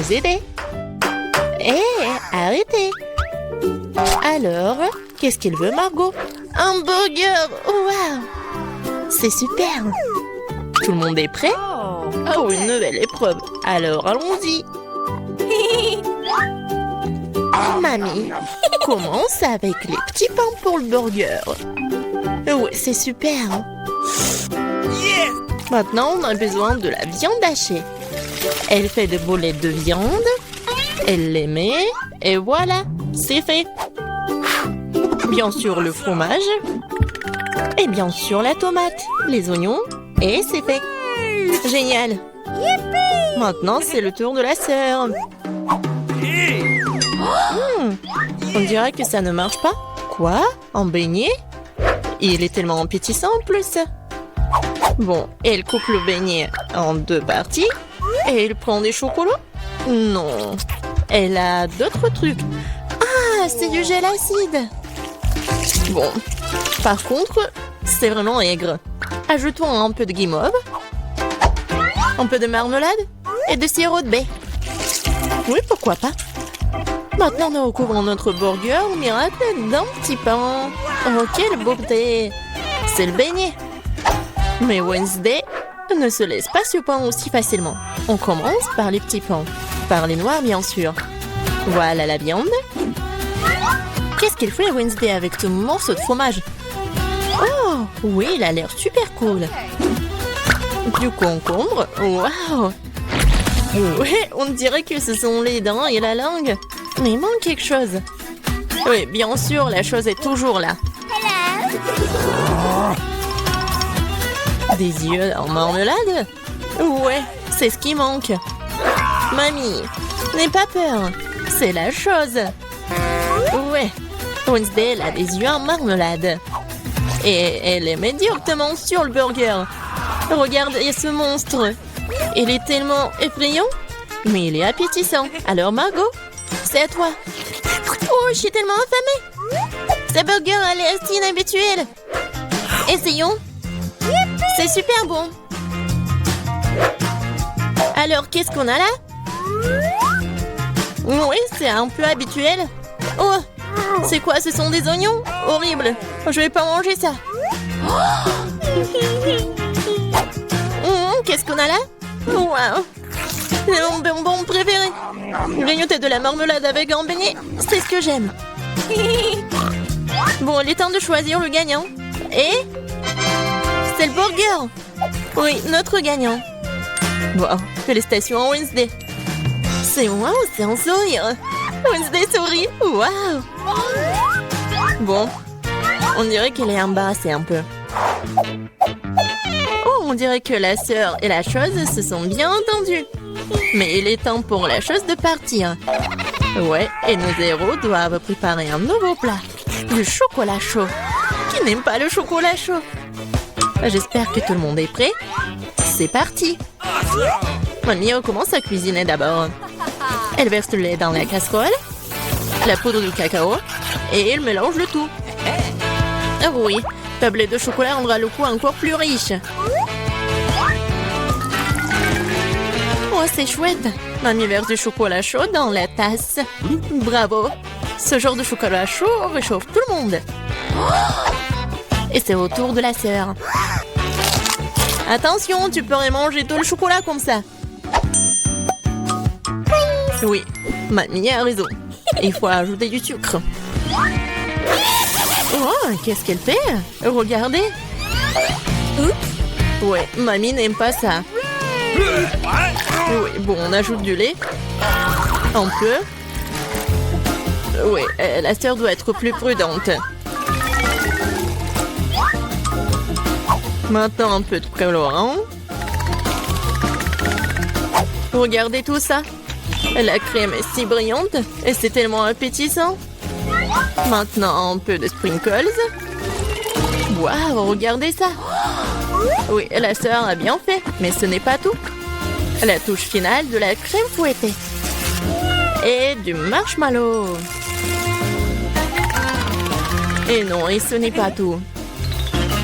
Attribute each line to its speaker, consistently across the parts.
Speaker 1: vous aider. Hé, arrêtez. Alors, qu'est-ce qu'il veut, Margot? Un burger! Waouh! C'est super! Tout le monde est prêt? Oh, une nouvelle épreuve. Alors, allons-y. Mamie, commence avec les petits pains pour le burger. Ouais, c'est super. Maintenant, on a besoin de la viande hachée. Elle fait des boulettes de viande. Elle les met. Et voilà, c'est fait. Bien sûr, le fromage. Et bien sûr, la tomate, les oignons. Et c'est fait. Génial. Maintenant, c'est le tour de la sœur. On dirait que ça ne marche pas. Quoi? Un beignet? Il est tellement appétissant en plus. Bon, elle coupe le beignet en 2 parties. Et elle prend des chocolats? Non. Elle a d'autres trucs. Ah, c'est du gel acide. Bon, par contre, c'est vraiment aigre. Ajoutons un peu de guimauve, un peu de marmelade et de sirop de baie. Oui, pourquoi pas. Maintenant, nous recouvrons notre burger au miracle d'un petit pain. Oh, quelle beauté! C'est le beignet. Mais Wednesday ne se laisse pas surprendre aussi facilement. On commence par les petits pains. Par les noirs, bien sûr. Voilà la viande. Qu'est-ce qu'il fait Wednesday avec ce morceau de fromage? Oh, oui, il a l'air super cool. Du concombre. Waouh! Ouais, on dirait que ce sont les dents et la langue. Mais il manque quelque chose. Oui, bien sûr, la chose est toujours là. Des yeux en marmelade? Ouais, c'est ce qui manque. Mamie, n'aie pas peur. C'est la chose. Ouais, Wednesday, elle a des yeux en marmelade. Et elle les met directement sur le burger. Regardez ce monstre. Il est tellement effrayant, mais il est appétissant. Alors Margot, c'est à toi. Oh, je suis tellement affamée. Ce burger a l'air si inhabituel. Essayons. C'est super bon. Alors, qu'est-ce qu'on a là? Oui, c'est un peu habituel. Oh, c'est quoi? Ce sont des oignons? Horrible. Je vais pas manger ça. Qu'est-ce qu'on a là? Wow. C'est mon bonbon préféré. Grignoter de la marmelade avec un beignet, c'est ce que j'aime. Bon, il est temps de choisir le gagnant. Et c'est le burger. Oui, notre gagnant. Wow, félicitations à Wednesday. C'est un sourire. Wednesday sourit. Wow. Bon, on dirait qu'elle est embarrassée un peu. Oh, on dirait que la sœur et la chose se sont bien entendues. Mais il est temps pour la chose de partir. Ouais, et nos héros doivent préparer un nouveau plat. Du chocolat chaud. Qui n'aime pas le chocolat chaud? J'espère que tout le monde est prêt. C'est parti. Mamie commence à cuisiner d'abord. Elle verse le lait dans la casserole, la poudre de cacao, et elle mélange le tout. Ah oui, tablette de chocolat rendra le goût encore plus riche. Oh, c'est chouette. Mamie verse du chocolat chaud dans la tasse. Bravo. Ce genre de chocolat chaud réchauffe tout le monde. Et c'est au tour de la sœur. Attention, tu pourrais manger tout le chocolat comme ça. Oui, mamie a raison. Il faut ajouter du sucre. Oh, qu'est-ce qu'elle fait? Regardez. Ouais, mamie n'aime pas ça. Oui, bon, on ajoute du lait. Un peu. Oui, la sœur doit être plus prudente. Maintenant, un peu de colorant. Regardez tout ça. La crème est si brillante et c'est tellement appétissant. Maintenant, un peu de sprinkles. Waouh, regardez ça. Oui, la sœur a bien fait, mais ce n'est pas tout. La touche finale de la crème fouettée. Et du marshmallow. Et non, et ce n'est pas tout.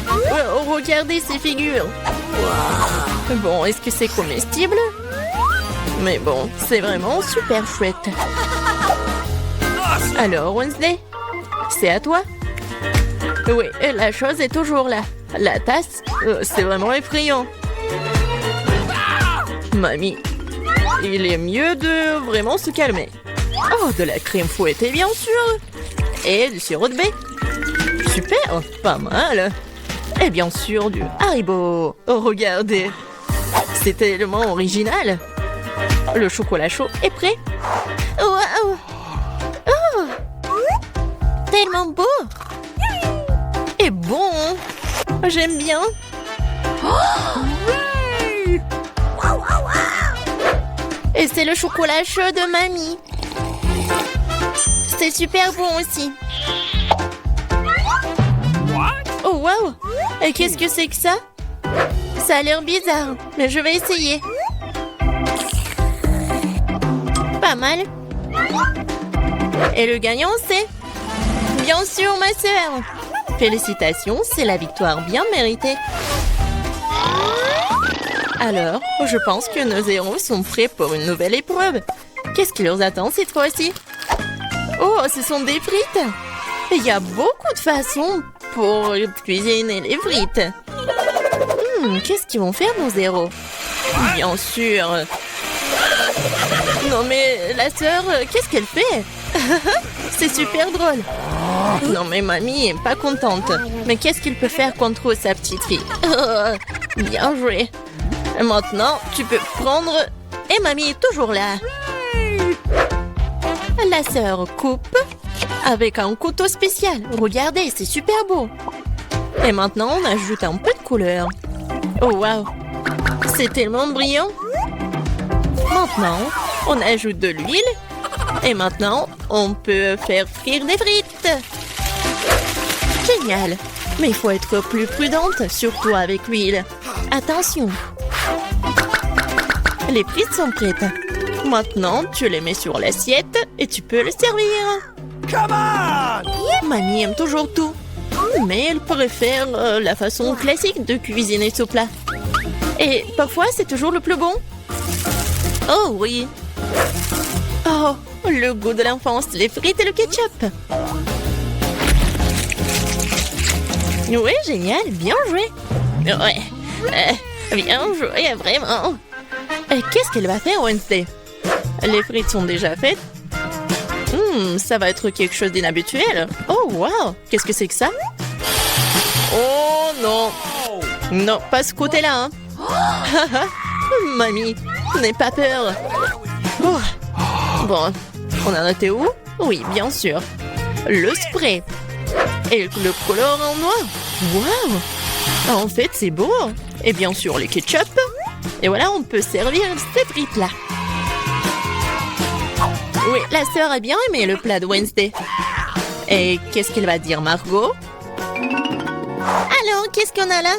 Speaker 1: Oh, regardez ces figures. Bon, est-ce que c'est comestible? Mais bon, c'est vraiment super chouette. Alors, Wednesday, c'est à toi. Oui, la chose est toujours là. La tasse, c'est vraiment effrayant. Mamie, il est mieux de vraiment se calmer. Oh, de la crème fouettée, bien sûr. Et du sirop de baie. Super, pas mal. Et bien sûr, du Haribo. Oh, regardez. C'est tellement original. Le chocolat chaud est prêt. Waouh! Oh! Tellement beau! Et bon! J'aime bien. Et c'est le chocolat chaud de mamie. C'est super bon aussi. Oh waouh! Et qu'est-ce que c'est que ça? Ça a l'air bizarre, mais je vais essayer. Pas mal. Et le gagnant, c'est... Bien sûr, ma sœur. Félicitations, c'est la victoire bien méritée. Alors, je pense que nos héros sont prêts pour une nouvelle épreuve. Qu'est-ce qui leur attend cette fois-ci? Oh, ce sont des frites. Il y a beaucoup de façons pour cuisiner les frites. Qu'est-ce qu'ils vont faire, nos héros? Bien sûr. Non mais, la sœur, qu'est-ce qu'elle fait? C'est super drôle. Non mais mamie est pas contente. Mais qu'est-ce qu'il peut faire contre sa petite fille? Bien joué. Et maintenant, tu peux prendre... Et mamie est toujours là. La sœur coupe avec un couteau spécial. Regardez, c'est super beau. Et maintenant, on ajoute un peu de couleur. Oh waouh, c'est tellement brillant. Maintenant, on ajoute de l'huile. Et maintenant, on peut faire frire des frites. Génial. Mais il faut être plus prudente, surtout avec l'huile. Attention. Les frites sont prêtes. Maintenant, tu les mets sur l'assiette et tu peux le servir.
Speaker 2: Come on!
Speaker 1: Mamie aime toujours tout. Mais elle préfère la façon classique de cuisiner ce plat. Et parfois, c'est toujours le plus bon. Oh oui. Oh, le goût de l'enfance, les frites et le ketchup. Oui, génial, bien joué. Ouais, bien joué, vraiment. Qu'est-ce qu'elle va faire, Wednesday? Les frites sont déjà faites. Ça va être quelque chose d'inhabituel. Oh, wow, qu'est-ce que c'est que ça? Oh non. Non, pas ce côté-là. Hein. Mamie, n'aie pas peur. Oh. Bon, on a noté où? Oui, bien sûr. Le spray. Et le colorant en noir. Waouh! En fait, c'est beau. Et bien sûr, le ketchup. Et voilà, on peut servir ces frites-là. Oui, la sœur a bien aimé le plat de Wednesday. Et qu'est-ce qu'elle va dire, Margot? Alors, qu'est-ce qu'on a là?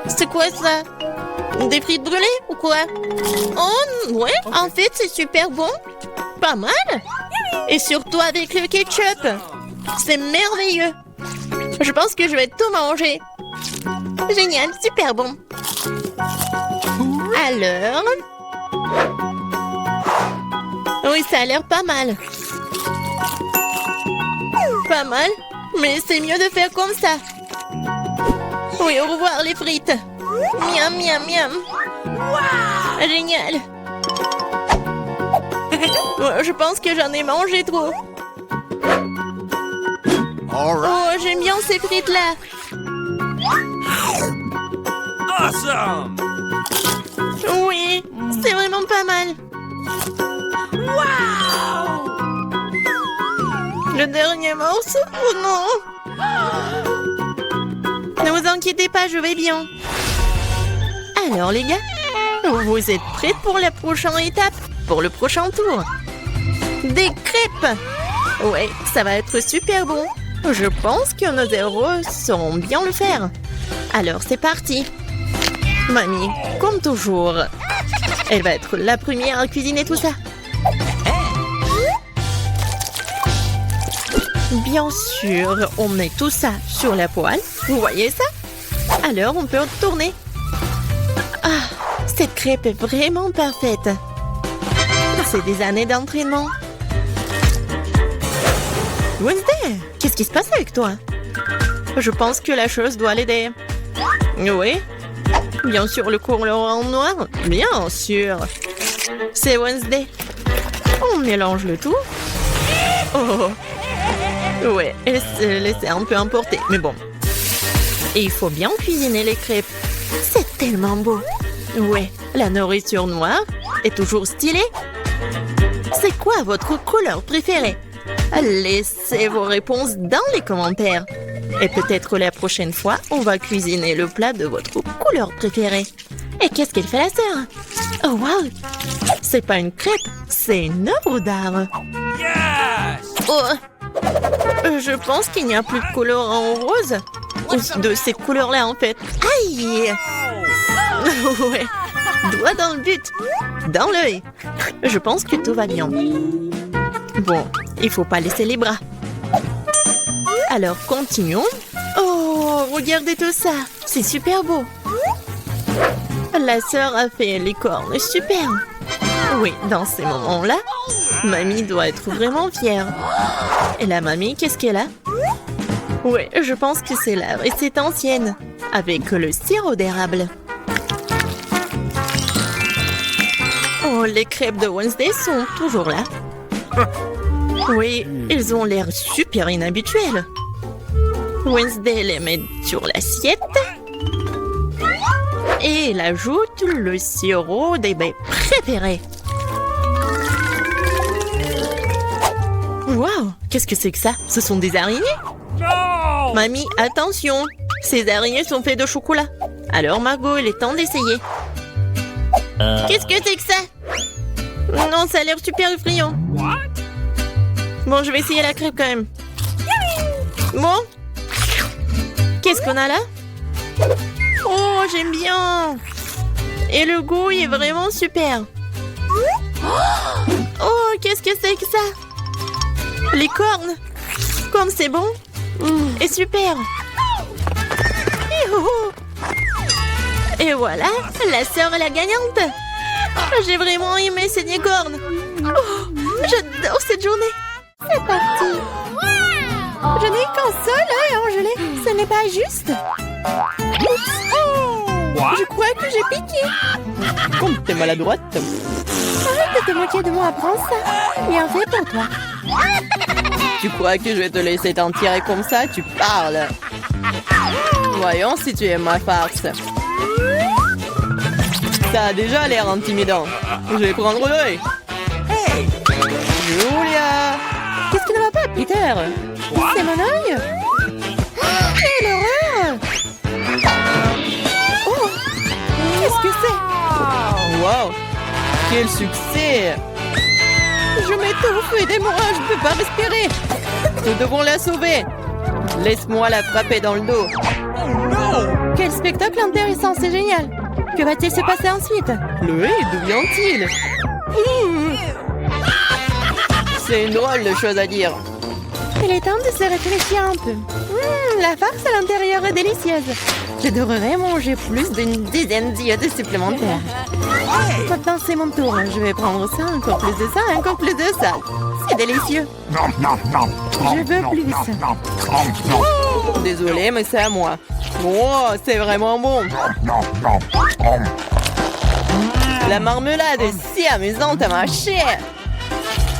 Speaker 1: C'est quoi ça? Des frites brûlées ou quoi? Oh, ouais, en fait, c'est super bon. Pas mal. Et surtout avec le ketchup. C'est merveilleux. Je pense que je vais tout manger. Génial, super bon. Alors... Oui, ça a l'air pas mal. Pas mal, mais c'est mieux de faire comme ça. Oui, au revoir les frites. Miam, miam, miam. Génial. Je pense que j'en ai mangé trop. Oh, j'aime bien ces frites-là.
Speaker 2: Awesome!
Speaker 1: Oui, c'est vraiment pas mal.
Speaker 2: Wow!
Speaker 1: Le dernier morceau? Oh non! Ne vous inquiétez pas, je vais bien. Alors les gars, vous êtes prêts pour la prochaine étape? Pour le prochain tour? Des crêpes! Ouais, ça va être super bon. Je pense que nos héros sauront bien le faire. Alors c'est parti. Mamie, comme toujours, elle va être la première à cuisiner tout ça. Bien sûr, on met tout ça sur la poêle. Vous voyez ça? Alors, on peut tourner. Ah, cette crêpe est vraiment parfaite. C'est des années d'entraînement. Wednesday, qu'est-ce qui se passe avec toi? Je pense que la chose doit l'aider. Oui. Bien sûr, le colorant noir. Bien sûr. C'est Wednesday. On mélange le tout. Oh. Ouais, elle s'est laissée un peu emporter. Mais bon. Et il faut bien cuisiner les crêpes. C'est tellement beau. Ouais, la nourriture noire est toujours stylée. C'est quoi votre couleur préférée? Laissez vos réponses dans les commentaires. Et peut-être la prochaine fois, on va cuisiner le plat de votre couleur préférée. Et qu'est-ce qu'elle fait la sœur? Oh wow! C'est pas une crêpe, c'est une œuvre d'art.
Speaker 2: Yes!
Speaker 1: Oh! Je pense qu'il n'y a plus de colorant rose. Ou de ces couleurs-là en fait. Aïe! Ouais, doigt dans le but, dans l'œil. Je pense que tout va bien. Bon, il faut pas laisser les bras. Alors, continuons. Oh, regardez tout ça. C'est super beau. La sœur a fait les cornes super. Oui, dans ces moments-là, mamie doit être vraiment fière. Et la mamie, qu'est-ce qu'elle a? Oui, je pense que c'est la recette ancienne, avec le sirop d'érable. Oh, les crêpes de Wednesday sont toujours là. Oui, ils ont l'air super inhabituels. Wednesday les met sur l'assiette. Et elle ajoute le sirop des baies préférés. Waouh, qu'est-ce que c'est que ça? Ce sont des araignées?
Speaker 2: No!
Speaker 1: Mamie, attention, ces araignées sont faites de chocolat. Alors Margot, il est temps d'essayer. Qu'est-ce que c'est que ça? Non, ça a l'air super effrayant.
Speaker 2: What?
Speaker 1: Bon, je vais essayer la crêpe quand même. Bon. Qu'est-ce qu'on a là? Oh, j'aime bien. Et le goût il est vraiment super. Oh, qu'est-ce que c'est que ça? Les cornes. Comme c'est bon. Et super. Et voilà, la sœur est la gagnante. J'ai vraiment aimé ces cornes. Oh, j'adore cette journée. C'est parti. Je n'ai qu'un seul œil, Angèle. Ce n'est pas juste. Oups.
Speaker 2: What?
Speaker 1: Je crois que j'ai piqué. Comme t'es maladroite. Arrête de te moquer de moi, prends ça. Bien fait pour toi. Tu crois que je vais te laisser t'en tirer comme ça? Tu parles. Voyons si tu aimes ma farce. Ça a déjà l'air intimidant. Je vais prendre l'œil.
Speaker 2: Hey!
Speaker 1: Julia! Qu'est-ce qui ne va pas, Peter?
Speaker 2: What?
Speaker 1: C'est mon œil? Quelle horreur! Oh! Qu'est-ce que c'est? Wow! Quel succès! Je m'étouffe, aidez-moi, je ne peux pas respirer! Nous devons la sauver! Laisse-moi la frapper dans le dos.
Speaker 2: Oh no!
Speaker 1: Quel spectacle intéressant, c'est génial! Que va-t-il se passer ensuite? Le hé, d'où vient-il? C'est une drôle de chose à dire. Il est temps de se réfléchir un peu. La farce à l'intérieur est délicieuse. Je devrais manger plus d'une dizaine d'iodes supplémentaires. Maintenant, c'est mon tour. Je vais prendre ça, encore plus de ça, encore plus de ça. C'est délicieux. Je veux plus. Désolée, mais c'est à moi. Oh, c'est vraiment bon. La marmelade est si amusante à mâcher.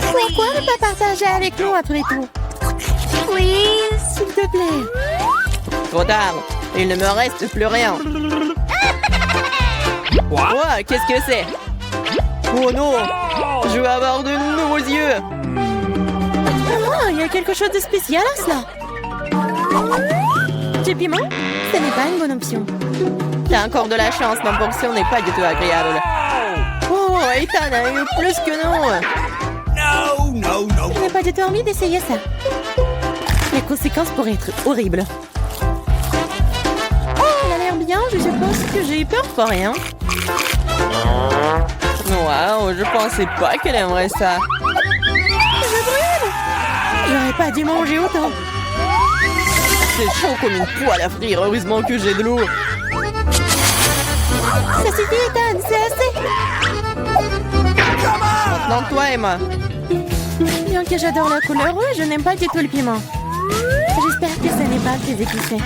Speaker 1: Pourquoi ne pas partager avec nous après tout? Oui, s'il te plaît. Trop tard. Il ne me reste plus rien.
Speaker 2: What?
Speaker 1: Oh, qu'est-ce que c'est? Oh non! Je vais avoir de nouveaux yeux. Ah, il y a quelque chose de spécial à cela. Du piment? Ce n'est pas une bonne option. T'as encore de la chance, ma portion n'est pas du tout agréable. Oh, Ethan a eu plus que non.
Speaker 2: No, no, no.
Speaker 1: Je n'ai pas du tout envie d'essayer ça. Les conséquences pourraient être horribles. Elle a l'air bien, je suppose que j'ai eu peur pour rien. Waouh, je pensais pas qu'elle aimerait ça. Je brûle! J'aurais pas dû manger autant. C'est chaud comme une poêle à frire, heureusement que j'ai de l'eau. Ça suffit, Ethan, c'est assez.
Speaker 2: Come on!
Speaker 1: Maintenant, toi, Emma. Bien que j'adore la couleur rouge, je n'aime pas du tout le piment. J'espère que ce n'est pas très épicé.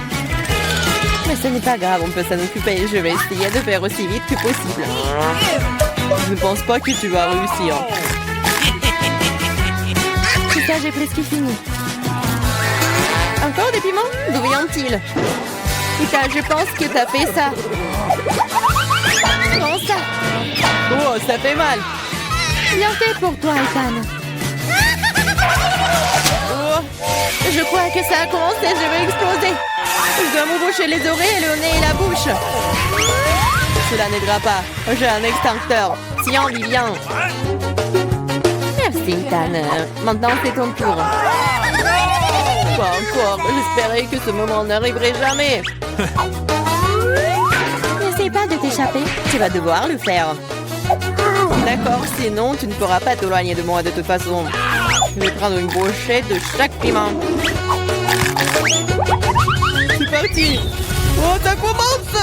Speaker 1: Mais ce n'est pas grave, on peut s'en occuper. Je vais essayer de faire aussi vite que possible. Je ne pense pas que tu vas réussir. C'est ça, j'ai presque fini. Encore des piments? D'où viennent-ils? Ita, je pense que t'as fait ça. Comment ça? Oh, ça fait mal. Bien fait pour toi, Ethan. Oh, je crois que ça a commencé, je vais exploser. Je dois me boucher les oreilles, le nez et la bouche. Cela n'aidera pas. J'ai un extincteur. Tiens, Vivian. Merci, Ethan. Maintenant, c'est ton tour. Pas encore. J'espérais que ce moment n'arriverait jamais. N'essaie pas de t'échapper. Tu vas devoir le faire. D'accord, sinon tu ne pourras pas t'éloigner de moi de toute façon. Je vais prendre une brochette de chaque piment. C'est parti. Oh, ça commence.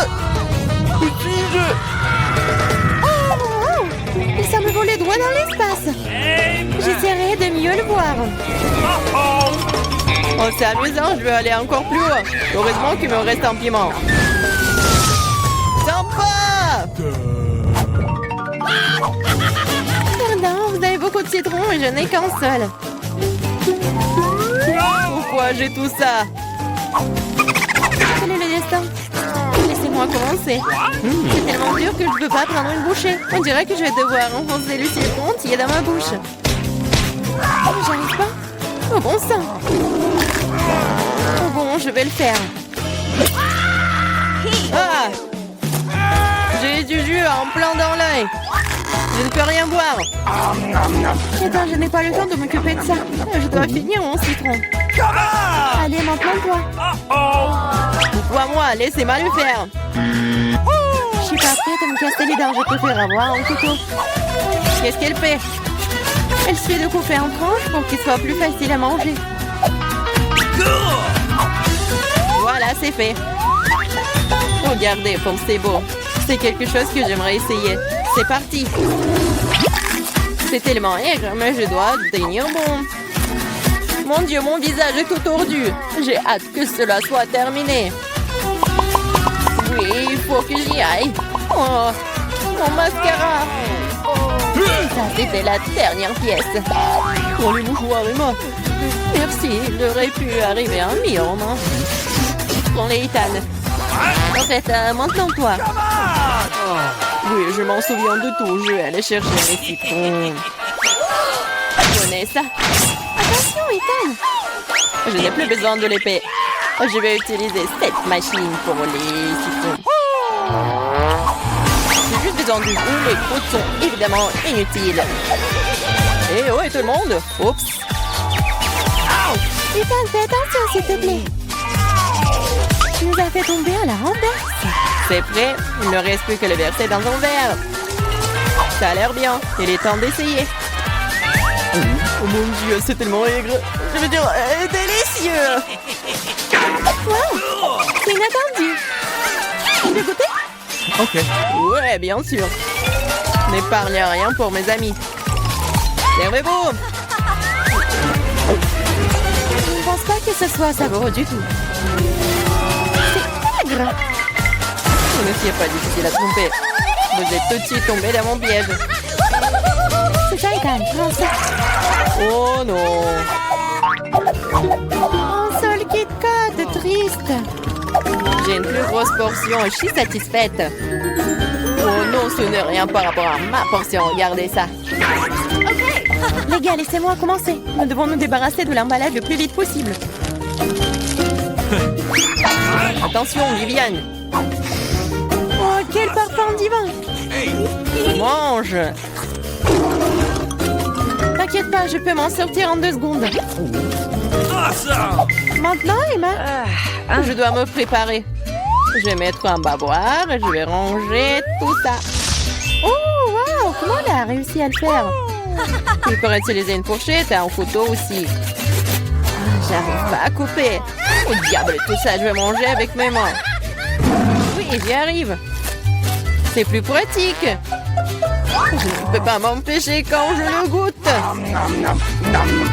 Speaker 1: Ça me volait droit dans l'espace. J'essaierai de mieux le voir. Oh, c'est amusant, je vais aller encore plus haut. Heureusement qu'il me reste un piment. Sympa! Pardon, vous avez beaucoup de citron et je n'ai qu'un seul. Pourquoi j'ai tout ça? Quel est le destin? Laissez-moi commencer. C'est tellement dur que je ne peux pas prendre une bouchée. On dirait que je vais devoir enfoncer le citron entier dans ma bouche. J'arrive pas. Oh bon sang. Oh bon, je vais le faire. Ah! J'ai du jus en plein dans l'œil. Je ne peux rien boire. Attends, je n'ai pas le temps de m'occuper de ça. Je dois finir mon citron. Allez, maintenant toi. Moi, laissez-moi le faire. Je suis pas prête à me casser les dents. Je préfère avoir un couteau. Qu'est-ce qu'elle fait? Elle suffit de couper en tranches pour qu'il soit plus facile à manger. Voilà, c'est fait. Regardez comme c'est beau. C'est quelque chose que j'aimerais essayer. C'est parti. C'est tellement aigre, mais je dois tenir bon. Mon Dieu, mon visage est tout tordu. J'ai hâte que cela soit terminé. Oui, il faut que j'y aille. Oh, mon mascara. Ça, c'était la dernière pièce. Oh, les mouchoirs, Emma. Merci, il aurait pu arriver un million, non? Prends-les, Ethan. En fait, maintenant, toi. Oui, je m'en souviens de tout. Je vais aller chercher mes citrons. Prenez ça. Attention, Ethan. Je n'ai plus besoin de l'épée. Je vais utiliser cette machine pour les citrons. J'ai juste besoin du jus. Les croûtes sont évidemment inutiles. Et oh, et tout le monde. Oups. Ethan, fais attention, s'il te plaît. Tu nous as fait tomber à la renverse. C'est prêt. Il ne reste plus que le verser dans un verre. Ça a l'air bien. Il est temps d'essayer. Oh mon Dieu, c'est tellement aigre. Je veux dire, délicieux. Wow, c'est inattendu. Tu veux goûter?
Speaker 2: Ok.
Speaker 1: Ouais, bien sûr. N'épargne rien pour mes amis. Servez-vous. Je ne pense pas que ce soit savoureux du tout. C'est aigre. Ce n'est pas difficile à tromper. Vous êtes tout de suite tombé dans mon piège. C'est ça, Ethan. Prends ça. Oh non. Un seul Kit Kat, triste. J'ai une plus grosse portion et je suis satisfaite. Oh non, ce n'est rien par rapport à ma portion. Regardez ça. Les gars, laissez-moi commencer. Nous devons nous débarrasser de l'emballage le plus vite possible. Attention, Viviane. Oh, quel parfum divin. Mange. T'inquiète pas, je peux m'en sortir en 2 secondes. Maintenant, Emma, je dois me préparer. Je vais mettre un bavoir et je vais ranger tout ça. Oh, wow, comment elle a réussi à le faire? Il pourrait utiliser une fourchette et un couteau aussi. J'arrive pas à couper. Oh diable, tout ça, je vais manger avec mes mains. Oui, j'y arrive. C'est plus pratique. Je ne peux pas m'empêcher quand je le goûte.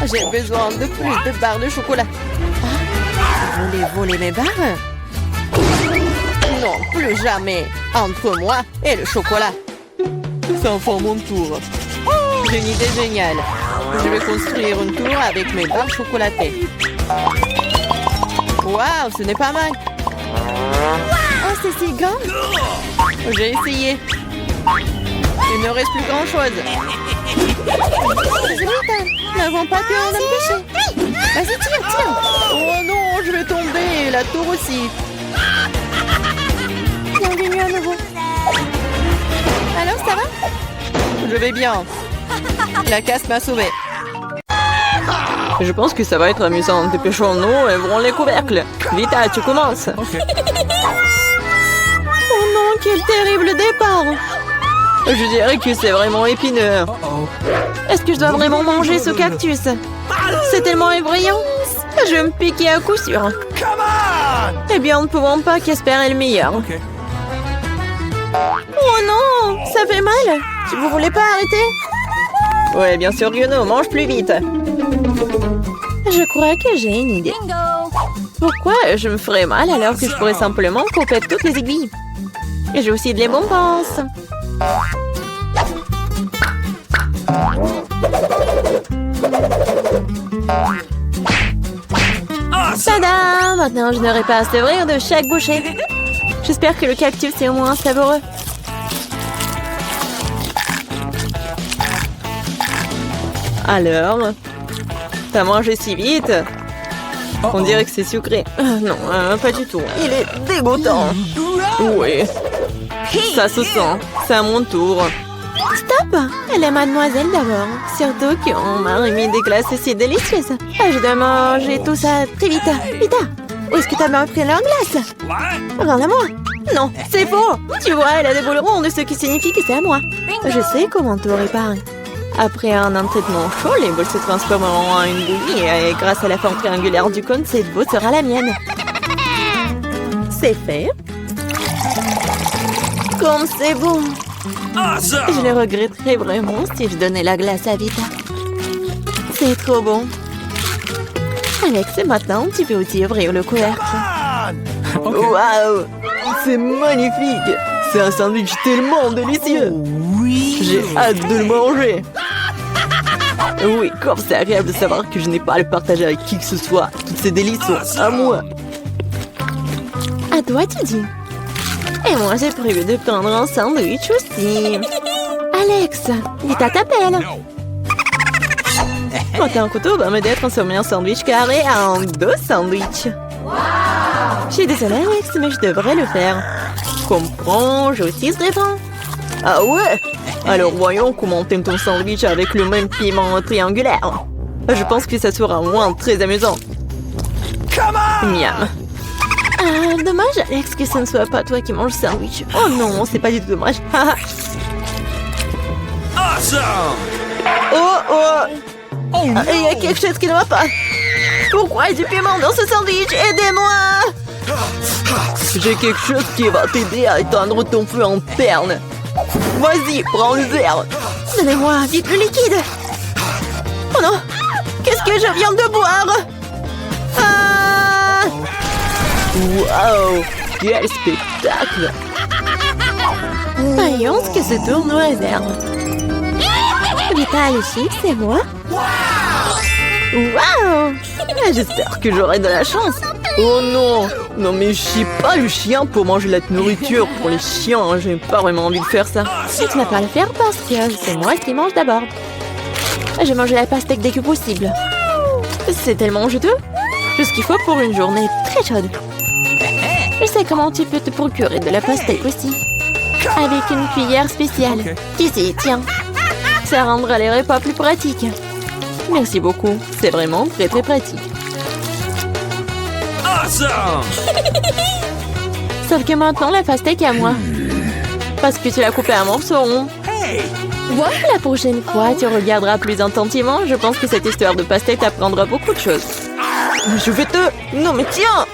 Speaker 1: J'ai besoin de plus de barres de chocolat. Ah, vous voulez voler mes barres? Non, plus jamais. Entre moi et le chocolat. C'est enfin mon tour. J'ai une idée géniale. Je vais construire une tour avec mes barres chocolatées. Waouh, ce n'est pas mal. Oh, c'est si grand. J'ai essayé. Il ne reste plus grand-chose. Nous n'avons pas pu en empêcher. Vas-y, tire. Oh non, je vais tomber. La tour aussi. Bienvenue à nouveau. Alors, ça va? Je vais bien. La casse m'a sauvé. Je pense que ça va être amusant. Dépêchons-nous et ouvrons les couvercles. Vita, tu commences.
Speaker 2: Okay.
Speaker 1: Oh non, quel terrible départ. Je dirais que c'est vraiment épineux.
Speaker 2: Uh-oh.
Speaker 1: Est-ce que je dois vraiment manger ce cactus? C'est tellement effrayant. Je vais me piquer à coup sûr.
Speaker 2: Come on!
Speaker 1: Eh bien, nous ne pouvons pas qu'espérer le meilleur.
Speaker 2: Okay.
Speaker 1: Oh non, ça fait mal. Vous voulez pas arrêter? Ouais, bien sûr, Guno, mange plus vite. Je crois que j'ai une idée. Pourquoi je me ferais mal alors que je pourrais simplement couper toutes les aiguilles? Et j'ai aussi des bonbons. Tada! Maintenant, je n'aurai pas à s'ouvrir de chaque bouchée. J'espère que le cactus est au moins savoureux. Alors, t'as mangé si vite? On dirait que c'est sucré. Non, pas du tout. Il est dégoûtant. Oui. Ça se sent. C'est à mon tour. Stop! Elle est mademoiselle d'abord. Surtout qu'on m'a remis des glaces si délicieuses. Je dois manger tout ça très vite. Vita, où est-ce que t'as bien pris leur glace?
Speaker 2: What?
Speaker 1: Rends-la-moi. Non, c'est faux. Tu vois, elle a des boules rondes, ce qui signifie que c'est à moi. Je sais comment tout réparer. Après un traitement chaud, les boules se transformeront en une bouillie et grâce à la forme triangulaire du cône, cette boule sera la mienne. C'est fait. Comme c'est bon. Je
Speaker 2: Awesome!
Speaker 1: le regretterais vraiment si je donnais la glace à Vita. C'est trop bon. Alex, maintenant, tu peux aussi ouvrir le couvercle.
Speaker 2: Come on! Okay.
Speaker 1: Waouh! C'est magnifique! C'est un sandwich tellement délicieux!
Speaker 2: Oui.
Speaker 1: J'ai hâte de le manger! Oui, comme c'est agréable de savoir que je n'ai pas à le partager avec qui que ce soit. Toutes ces délices sont à moi. À toi, tu dis. Et moi, j'ai prévu de prendre un sandwich aussi. Alex, Vita t'appelle.
Speaker 2: No.
Speaker 1: Monter un couteau va m'aider à transformer un sandwich carré en 2 sandwichs. Je suis désolée, Alex, mais je devrais le faire. Comprends, je aussi se défend. Ah ouais? Alors voyons comment t'aimes ton sandwich avec le même piment triangulaire. Je pense que ça sera au moins très amusant.
Speaker 2: Come on!
Speaker 1: Miam. Dommage, Alex, que ce ne soit pas toi qui manges le sandwich. Oh non, c'est pas du tout dommage.
Speaker 2: Awesome!
Speaker 1: Oh!
Speaker 2: Oh no!
Speaker 1: Il y a quelque chose qui ne va pas. Pourquoi il y a du piment dans ce sandwich? Aidez-moi! J'ai quelque chose qui va t'aider à éteindre ton feu en perles. Vas-y, prends le verre. Donnez-moi vite le liquide. Oh non! Qu'est-ce que je viens de boire? Ah! Waouh! Quel spectacle! Voyons ce que ce tour nous réserve. Vita, les chips, c'est moi? Waouh! J'espère que j'aurai de la chance. Oh non! Non mais je suis pas le chien pour manger la nourriture pour les chiens. J'ai pas vraiment envie de faire ça. Et tu n'as pas à le faire parce que c'est moi qui mange d'abord. Je mange la pastèque dès que possible. C'est tellement juteux. Tout ce qu'il faut pour une journée très chaude. Je sais comment tu peux te procurer de la pastèque aussi. Avec une cuillère spéciale.
Speaker 2: Ok.
Speaker 1: Ici, tiens. Ça rendra les repas plus pratiques. Merci beaucoup. C'est vraiment très très pratique.
Speaker 2: Awesome!
Speaker 1: Sauf que maintenant, la pastèque est à moi. Parce que tu l'as coupée à morceaux ronds.
Speaker 2: Hey!
Speaker 1: La prochaine fois, tu regarderas plus attentivement. Je pense que cette histoire de pastèque t'apprendra beaucoup de choses. Je vais te... Non mais tiens!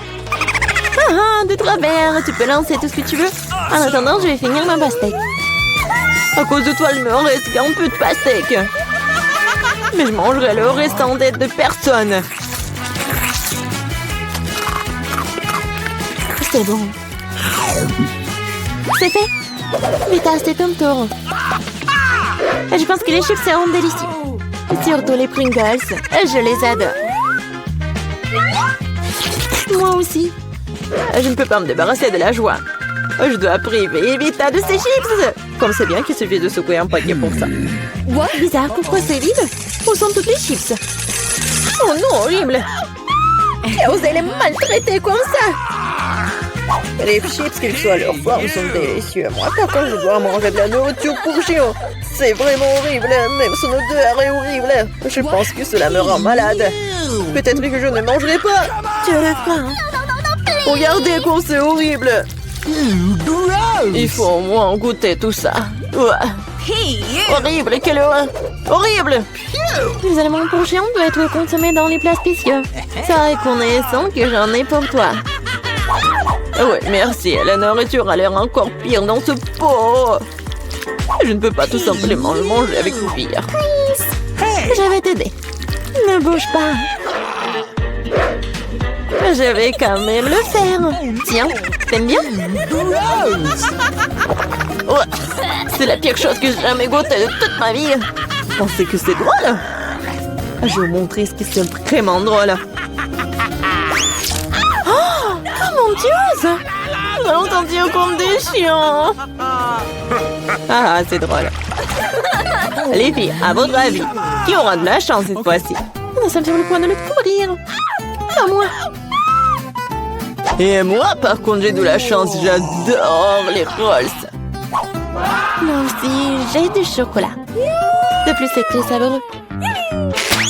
Speaker 1: De travers, tu peux lancer tout ce que tu veux. En attendant, je vais finir ma pastèque. À cause de toi, il me reste qu'un peu de pastèque. Mais je mangerai le reste en tête de personne. C'est bon. C'est fait. Vita, c'est ton tour. Je pense que les chips seront délicieux. Surtout les Pringles. Je les adore. Moi aussi. Je ne peux pas me débarrasser de la joie. Je dois priver Vita de ses chips. Comme c'est bien qu'il suffit de secouer un paquet pour ça. What? Bizarre, pourquoi c'est vide? Où sont toutes les chips? Oh non, horrible. Et osé les maltraiter comme ça. Les chips, quelle que soit leur forme, sont délicieux. Moi, par contre, je dois manger de la nourriture pour chiens. C'est vraiment horrible. Même son odeur est horrible. Je pense que cela me rend malade. Peut-être que je ne mangerai pas. Tu le feras. Regardez comme c'est horrible. Il faut au moins goûter tout ça. Horrible, quelle horreur. Horrible. Les aliments pour chiens doivent être consommés dans les plats spéciaux. C'est reconnaissant que j'en ai pour toi. Ouais, merci. La nourriture a l'air encore pire dans ce pot. Je ne peux pas tout simplement le manger avec une cuillère. Je vais t'aider. Ne bouge pas. Je vais quand même le faire. Tiens, t'aimes bien? Ouais, c'est la pire chose que j'ai jamais goûtée de toute ma vie. Pensez que c'est drôle? Je vais vous montrer ce qui est vraiment drôle. Oh mon Dieu! Nous allons sentir comme des chiens. Ah, c'est drôle. Les filles, à votre avis, qui aura de la chance cette fois-ci? Nous sommes sur le point de le découvrir. Pas moi. Et moi, par contre, j'ai de la chance. J'adore les rolls. Moi aussi, j'ai du chocolat. De plus, c'est très savoureux.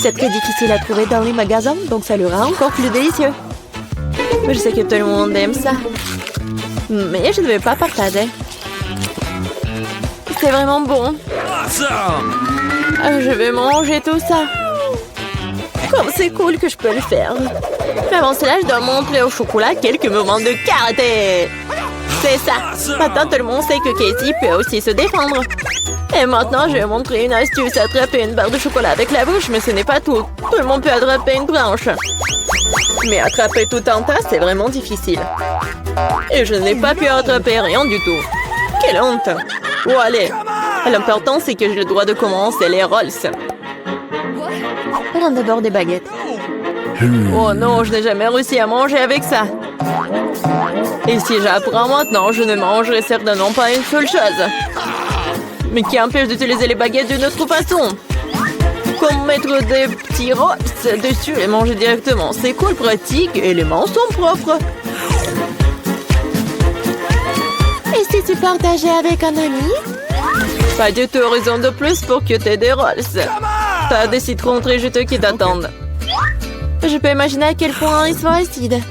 Speaker 1: C'est très difficile à trouver dans les magasins, donc ça le rend encore plus délicieux. Je sais que tout le monde aime ça. Mais je ne vais pas partager. C'est vraiment bon. Je vais manger tout ça. Comme c'est cool que je peux le faire. Mais avant cela, je dois montrer au chocolat quelques moments de karaté. C'est ça. Maintenant, tout le monde sait que Casey peut aussi se défendre. Et maintenant, je vais montrer une astuce. Attraper une barre de chocolat avec la bouche, mais ce n'est pas tout. Tout le monde peut attraper une branche. Mais attraper tout un tas, c'est vraiment difficile. Et je n'ai pas pu attraper rien du tout. Quelle honte. Oh, allez. L'important, c'est que j'ai le droit de commencer les rolls. Prends d'abord des baguettes. Oh non, je n'ai jamais réussi à manger avec ça. Et si j'apprends maintenant, je ne mangerai certainement pas une seule chose. Mais qui empêche d'utiliser les baguettes d'une autre façon? Comme mettre des petits rolls dessus et manger directement. C'est cool, pratique et les mains sont propres. Et si tu partageais avec un ami? Pas du tout, raison de plus pour que tu aies des rolls. T'as des citrons très juteux qui t'attendent. Je peux imaginer à quel point ils sont acides.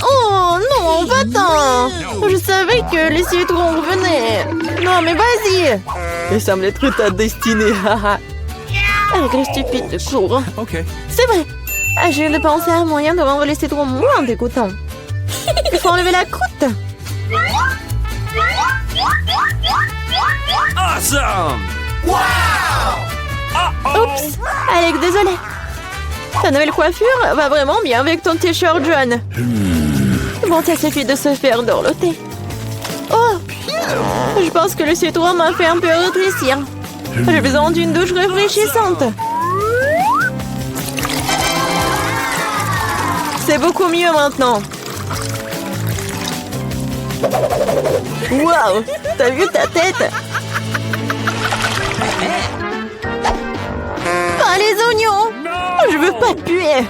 Speaker 1: Oh non, va-t'en! Je savais que les citrons revenaient. Non, mais vas-y! Il semble être ta destinée. Avec les stupides de cours. C'est vrai. Je viens de penser à un moyen de rendre les citrons moins dégoûtants. Il faut enlever la croûte.
Speaker 2: Awesome!
Speaker 1: Oups! Alex, désolé. Ta nouvelle coiffure va vraiment bien avec ton t-shirt jaune. Bon, ça suffit de se faire dorloter. Oh! Je pense que le citron m'a fait un peu rétrécir. J'ai besoin d'une douche rafraîchissante. C'est beaucoup mieux maintenant. Waouh! T'as vu ta tête? Pas les oignons! Je veux pas puer.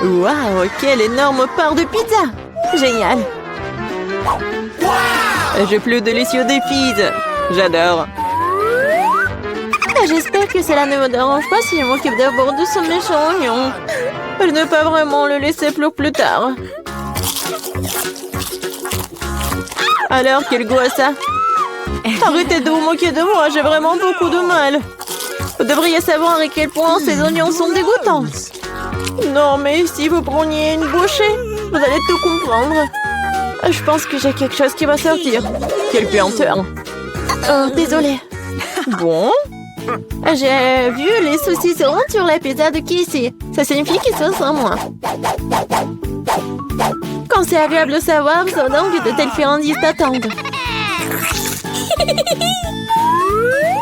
Speaker 1: Waouh! Quelle énorme part de pizza! Génial! J'ai plus délicieux des pizzas. J'adore. J'espère que cela ne me dérange pas si je m'occupe d'abord de ce méchant oignon. Je ne vais pas vraiment le laisser pour plus tard. Alors, quel goût a ça? Arrêtez de vous moquer de moi, j'ai vraiment beaucoup de mal. Vous devriez savoir à quel point ces oignons sont dégoûtants. Non, mais si vous preniez une bouchée, vous allez tout comprendre. Je pense que j'ai quelque chose qui va sortir. Quelle puanteur. Oh, désolée. Bon. J'ai vu les saucissons sur la pizza de Casey. Ça signifie qu'ils sont sans moi. Quand c'est agréable de savoir, ça donc de tels friandises t'attendent.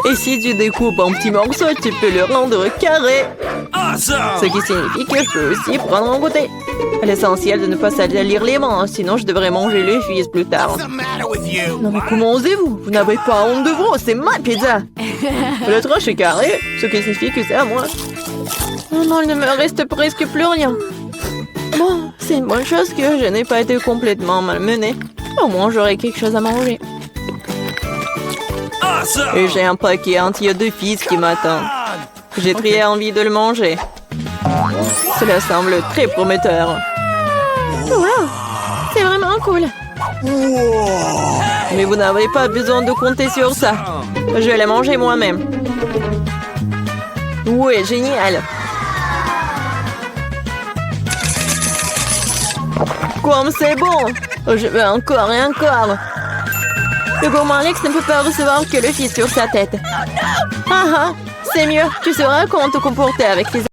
Speaker 1: Et si tu découpes en petits morceaux, tu peux le rendre carré. Ce
Speaker 2: Awesome!
Speaker 1: qui signifie que je peux aussi prendre en goûter. L'essentiel de ne pas salir les mains, sinon je devrais manger les fils plus tard. Non mais comment osez-vous? Vous n'avez pas honte de vous, c'est ma pizza. Le tranche est carré, ce qui signifie que c'est à moi. Oh non, il ne me reste presque plus rien. Bon, c'est une bonne chose que je n'ai pas été complètement malmenée. Au moins j'aurai quelque chose à manger.
Speaker 2: Awesome!
Speaker 1: Et j'ai un paquet entier de fils qui m'attend. J'ai très envie de le manger. Cela semble très prometteur. Wow, c'est vraiment cool. Mais vous n'avez pas besoin de compter sur ça. Je vais les manger moi-même. Ouais, génial. Comme c'est bon. Je veux encore et encore. Le gourmand Alex ne peut pas recevoir que le fils sur sa tête. Ah ah, c'est mieux. Tu sauras comment te comporter avec tes